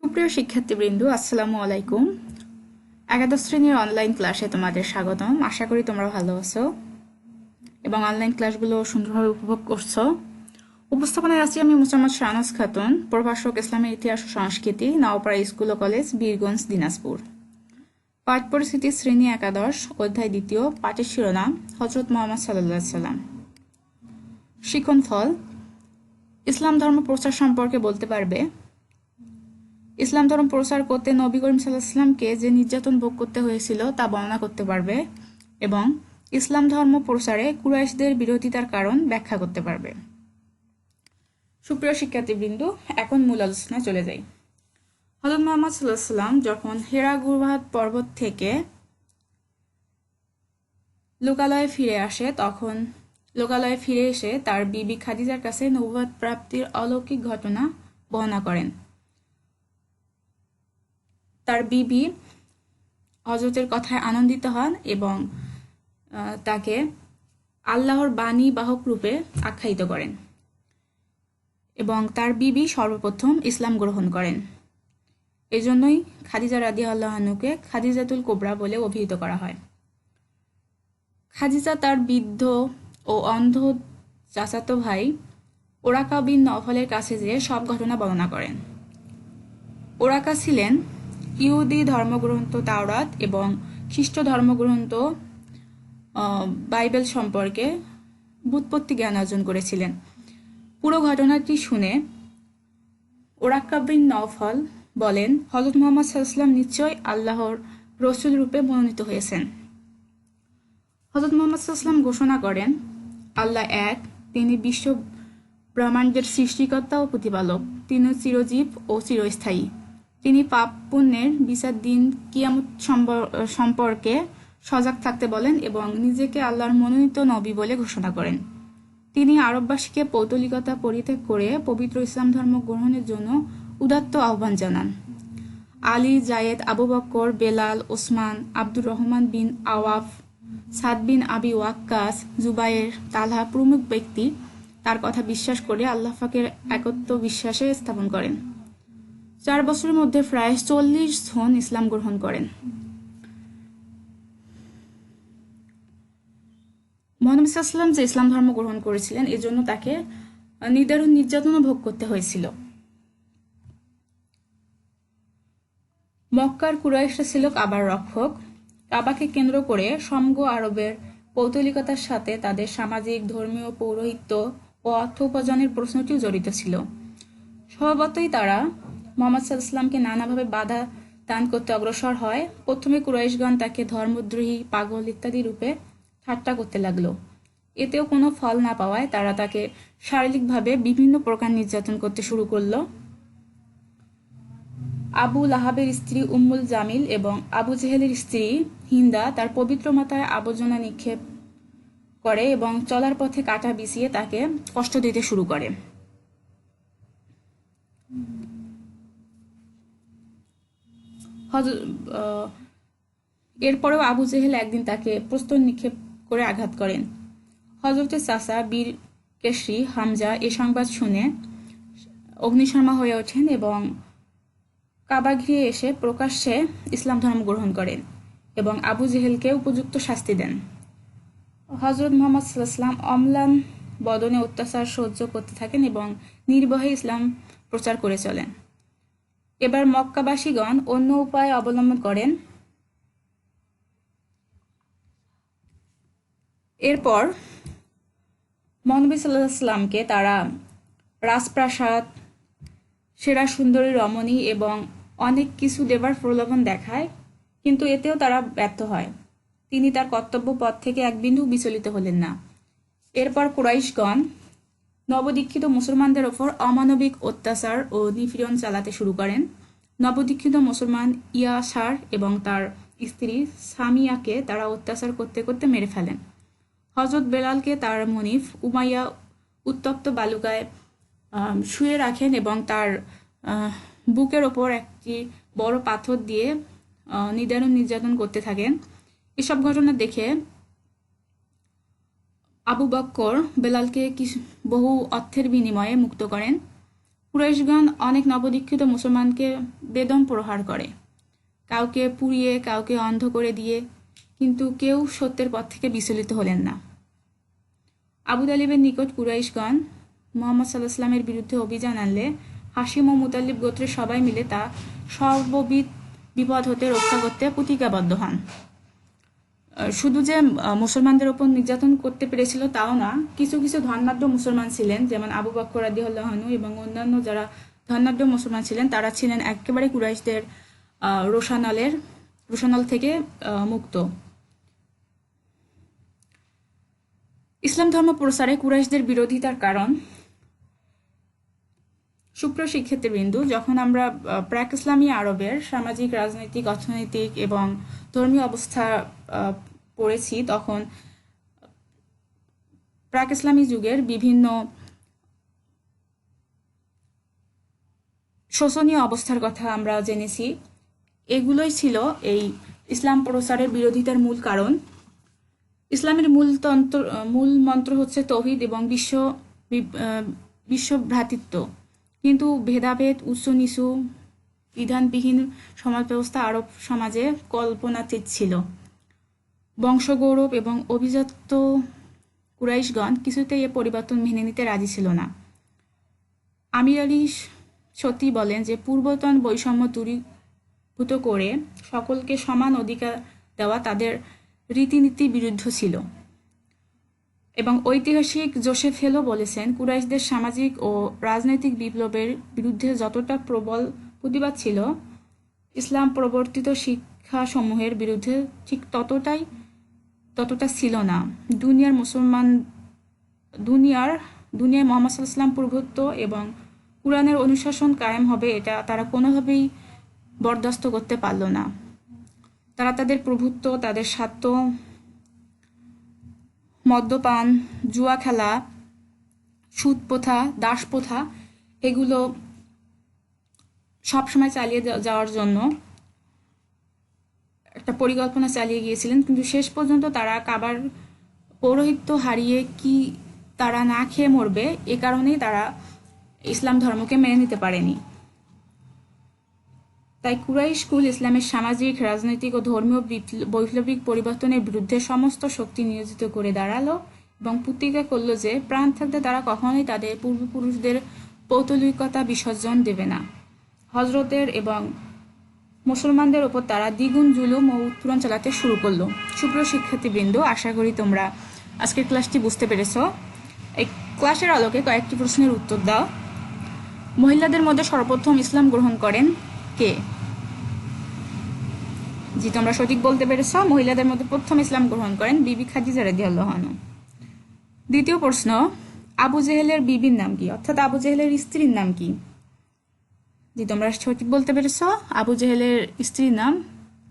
সুপ্রিয় শিক্ষার্থীবৃন্দ, আসসালামু আলাইকুম। একাদশ শ্রেণীর অনলাইন ক্লাসে তোমাদের স্বাগতম। আশা করি তোমরা ভালো আছো এবং অনলাইন ক্লাসগুলো সুন্দরভাবে উপভোগ করছো। উপস্থাপনায় আছি আমি মোসাম্মদ শাহনাজ খাতুন, প্রভাষক, ইসলামের ইতিহাস ও সংস্কৃতি, নওপাড়া স্কুল ও কলেজ, বীরগঞ্জ, দিনাজপুর। পাঠ পরিস্থিতি, শ্রেণী একাদশ, অধ্যায় দ্বিতীয়, পাঠের শিরোনাম হযরত মুহাম্মদ সাল্লাল্লাহু আলাইহি সাল্লাম। শিক্ষণ ফল: ইসলাম ধর্ম প্রচার সম্পর্কে বলতে পারবে। ইসলাম ধর্ম প্রচার করতে নবী করিম সাল্লাল্লাহু আলাইহি ওয়াসাল্লামকে যে নির্যাতন ভোগ করতে হয়েছিল তা বর্ণনা করতে পারবে এবং ইসলাম ধর্ম প্রচারে কুরাইশদের বিরোধিতার কারণ ব্যাখ্যা করতে পারবে। সুপ্রিয় শিক্ষার্থীবৃন্দ, এখন মূল আলোচনায় চলে যাই। হযরত মুহাম্মদ সাল্লাল্লাহু আলাইহি ওয়াসাল্লাম যখন হিরা গুহার পর্বত থেকে লোকালয়ে ফিরে এসে তার বিবি খাদিজার কাছে নবুয়ত প্রাপ্তির অলৌকিক ঘটনা বর্ণনা করেন। তার বিবি হযরতের কথায় আনন্দিত হন এবং তাকে আল্লাহর বাণী বাহক রূপে আখ্যায়িত করেন এবং তার বিবি সর্বপ্রথম ইসলাম গ্রহণ করেন। এজন্যই খাদিজা রাদিয়াল্লাহু আনহাকে খাদিজাতুল কুবরা বলে অভিহিত করা হয়। খাদিজা তার বৃদ্ধ ও অন্ধ চাচাতো ভাই ওরাকা বিন নওফলের কাছে যেয়ে সব ঘটনা বর্ণনা করেন। ওরাকা ছিলেন ইহুদি ধর্মগ্রন্থ তাওরাত এবং খ্রিস্ট ধর্মগ্রন্থ বাইবেল সম্পর্কে ব্যুৎপত্তি জ্ঞান অর্জন করেছিলেন। পুরো ঘটনাটি শুনে ওরাকা বিন নওফল বলেন, হযরত মুহাম্মদ সাল্লাল্লাহু আলাইহি ওয়াসাল্লাম নিশ্চয়ই আল্লাহর রসূল রূপে মনোনীত হয়েছেন। হযরত মুহাম্মদ সাল্লাল্লাহু আলাইহি ওয়াসাল্লাম ঘোষণা করেন, আল্লাহ এক, তিনি বিশ্ব ব্রহ্মাণ্ডের সৃষ্টিকর্তা ও প্রতিপালক, তিনি চিরজীব ও চিরস্থায়ী। তিনি পাপ পুণ্যের বিচার দিন কিয়ামত সম্পর্কে সজাগ থাকতে বলেন এবং নিজেকে আল্লাহর মনোনীত নবী বলে ঘোষণা করেন। তিনি আরববাসীকে পৌত্তলিকতা পরিত্যাগ করে পবিত্র ইসলাম ধর্ম গ্রহণের জন্য উদাত্ত আহ্বান জানান। আলী, জায়েদ, আবু বকর, বেলাল, ওসমান, আব্দুর রহমান বিন আওয়াফ, সাদ বিন আবি ওয়াক্কাস, জুবায়ের, তালহা প্রমুখ ব্যক্তি তার কথা বিশ্বাস করে আল্লাহ পাকের একত্ব বিশ্বাসে স্থাপন করেন। 4 বছরের মধ্যে প্রায় 40 জন ইসলাম গ্রহণ করেন। মুহাম্মদ সাল্লাল্লাহু আলাইহি ওয়াসাল্লাম যে ইসলাম ধর্ম গ্রহণ করেছিলেন এজন্য তাকে নিদারুণ নির্যাতন ভোগ করতে হয়েছিল। মক্কার কুরাইশরা ছিল কাবার রক্ষক। কাবাকে কেন্দ্র করে সমগ্র আরবের পৌত্তলিকতার সাথে তাদের সামাজিক, ধর্মীয়, পৌরোহিত্য ও অর্থ উপার্জনের প্রশ্নটিও জড়িত ছিল। স্বভাবতই তারা মুহাম্মদ সাল্লাল্লাহু আলাইহি ওয়াসাল্লামকে নানাভাবে বাধা দান করতে অগ্রসর হয়। প্রথমে কুরাইশগণ তাকে ধর্মদ্রোহী, পাগল ইত্যাদি রূপে ঠাট্টা করতে লাগলো। এতেও কোনো ফল না পাওয়ায় তারা তাকে শারীরিকভাবে বিভিন্ন প্রকার নির্যাতন করতে শুরু করলো। আবু লাহাবের স্ত্রী উম্মুল জামিল এবং আবু জেহেলের স্ত্রী হিন্দা তার পবিত্র মাথায় আবর্জনা নিক্ষেপ করে এবং চলার পথে কাঁটা বিছিয়ে তাকে কষ্ট দিতে শুরু করে। এরপরেও আবু জেহেল একদিন তাকে প্রস্তর নিক্ষেপ করে আঘাত করেন। হযরতের চাচা বীর কেশরী হামজা এ সংবাদ শুনে অগ্নিশর্মা হয়ে ওঠেন এবং কাবা ঘিরে এসে প্রকাশ্যে ইসলাম ধর্ম গ্রহণ করেন এবং আবু জেহেলকে উপযুক্ত শাস্তি দেন। হযরত মুহাম্মদ সাল্লাল্লাহু আলাইহি ওয়াসাল্লাম অম্লান বদনে অত্যাচার সহ্য করতে থাকেন এবং নির্ভয়ে ইসলাম প্রচার করে চলেন। এবার মক্কাবাসীগণ অন্য উপায় অবলম্বন করেন। এরপর মহানবী সাল্লাল্লাহু আলাইহি ওয়াসাল্লামকে তারা রাজপ্রাসাদ, সেরা সুন্দরী রমণী এবং অনেক কিছু দেবার প্রলোভন দেখায়, কিন্তু এতেও তারা ব্যর্থ হয়। তিনি তার কর্তব্য পথ থেকে এক বিন্দু বিচলিত হলেন না। এরপর কুরাইশগণ নবদীক্ষিত মুসলমানদের ওপর অমানবিক অত্যাচার ও নিপীড়ন চালাতে শুরু করেন। নবদীক্ষিত মুসলমান ইয়াসার এবং তার স্ত্রী সামিয়াকে তারা অত্যাচার করতে করতে মেরে ফেলেন। হযরত বেলালকে তার মনিফ উমাইয়া উত্তপ্ত বালুকায় শুয়ে রাখেন এবং তার বুকের ওপর একটি বড় পাথর দিয়ে নিদারুণ নির্যাতন করতে থাকেন। এসব ঘটনা দেখে আবু বকর বেলালকে বহু অর্থের বিনিময়ে মুক্ত করেন। কুরাইশগণ অনেক নবদীক্ষিত মুসলমানকে বেদম প্রহার করে, কাউকে পুড়িয়ে, কাউকে অন্ধ করে দিয়ে, কিন্তু কেউ সত্যের পথ থেকে বিচলিত হলেন না। আবু তালিবের নিকট কুরাইশগণ মুহাম্মদ সাল্লাল্লাহু আলাইহি ওয়াসাল্লামের বিরুদ্ধে অভিযান আনলে হাশিম ও মুতাল্লিব গোত্রের সবাই মিলে তা সর্ববিধ বিপদ হতে রক্ষা করতে প্রতিজ্ঞাবদ্ধ হন। শুধু যে মুসলমানদের ওপর নির্যাতন করতে পেরেছিল তাও না, কিছু কিছু ধনাঢ্য মুসলমান ছিলেন, যেমন আবু বকর রাদিয়াল্লাহু আনহু এবং অন্যান্য যারা ধনাঢ্য মুসলমান ছিলেন, তারা ছিলেন একেবারে কুরাইশদের রোষানল থেকে মুক্ত। ইসলাম ধর্ম প্রসারে কুরাইশদের বিরোধিতার কারণ। সুপ্রিয় শিক্ষার্থীবৃন্দ, যখন আমরা প্রাক ইসলামী আরবের সামাজিক, রাজনৈতিক, অর্থনৈতিক এবং ধর্মীয় অবস্থা পড়েছি, তখন প্রাক ইসলামী যুগের বিভিন্ন শোচনীয় অবস্থার কথা আমরা জেনেছি। এগুলোই ছিল এই ইসলাম প্রসারের বিরোধিতার মূল কারণ। ইসলামের মূল মন্ত্র হচ্ছে তৌহিদ এবং বিশ্ব ভ্রাতৃত্ব, কিন্তু ভেদাভেদ, উচ্চ নিচু, বিধানবিহীন সমাজ ব্যবস্থা আরব সমাজে কল্পনাতীত ছিল। বংশগৌরব এবং অভিজাত কুরাইশগণ কিছুতেই এ পরিবর্তন মেনে নিতে রাজি ছিল না। আমির আলী সত্যি বলেন যে পূর্বতন বৈষম্য দূরীভূত করে সকলকে সমান অধিকার দেওয়া তাদের রীতিনীতি বিরুদ্ধ ছিল। এবং ঐতিহাসিক জোসেফ হেলো বলেছেন, কুরাইশদের সামাজিক ও রাজনৈতিক বিপ্লবের বিরুদ্ধে যতটা প্রবল প্রতিবাদ ছিল, ইসলাম প্রবর্তিত শিক্ষাসমূহের বিরুদ্ধে ঠিক ততটা ছিল না। দুনিয়ায় মুহাম্মদ সাল্লাল্লাহু আলাইহি ওয়াসাল্লাম প্রভুত্ব এবং কুরআনের অনুশাসন কায়েম হবে, এটা তারা কোনোভাবেই বরদাস্ত করতে পারল না। তারা তাদের প্রভুত্ব, তাদের স্বার্থ, মদ্যপান, জুয়া খেলা, সুদ প্রথা, দাস প্রথা, এগুলো সবসময় চালিয়ে যাওয়ার জন্য একটা পরিকল্পনা চালিয়ে গিয়েছিলেন, কিন্তু শেষ পর্যন্ত তারা কাবার পৌরোহিত্য হারিয়ে কি তারা না খেয়ে মরবে, এ কারণেই তারা ইসলাম ধর্মকে মেনে নিতে পারেনি। তাই কুরাইশ কুল ইসলামের সামাজিক, রাজনৈতিক ও ধর্মীয় বৈপ্লবিক পরিবর্তনের বিরুদ্ধে সমস্ত শক্তি নিয়োজিত করে দাঁড়ালো এবং প্রতিজ্ঞা করলো যে প্রাণ থাকতে তারা কখনোই তাদের পূর্বপুরুষদের পৌতলিকতা বিসর্জন দেবে না। হযরতের এবং মুসলমানদের ওপর তারা দ্বিগুণ জুলুম ও উৎপীড়ন চালাতে শুরু করলো। সুপ্রিয় শিক্ষার্থীবৃন্দ, আশা করি তোমরা আজকের ক্লাসটি বুঝতে পেরেছ। এই ক্লাসের আলোকে কয়েকটি প্রশ্নের উত্তর দাও। মহিলাদের মধ্যে সর্বপ্রথম ইসলাম গ্রহণ করেন কে? জি, তোমরা সঠিক বলতে পেরেছ। মহিলাদের মধ্যে প্রথম ইসলাম গ্রহণ করেন বিবি খাদিজা রাদিয়াল্লাহু আনহা। দ্বিতীয় প্রশ্ন, আবু জেহেলের বিবির নাম কি, অর্থাৎ আবু জেহেলের স্ত্রীর নাম কি? জি, তোমরা সঠিক বলতে পেরেছ। আবু জেহেলের স্ত্রীর নাম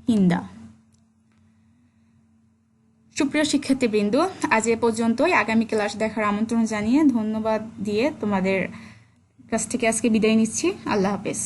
হিন্দা। সুপ্রিয় শিক্ষার্থীবৃন্দ, আজ এ পর্যন্তই। আগামী ক্লাস দেখার আমন্ত্রণ জানিয়ে ধন্যবাদ দিয়ে তোমাদের কাছ থেকে আজকে বিদায় নিচ্ছি। আল্লাহ হাফেজ।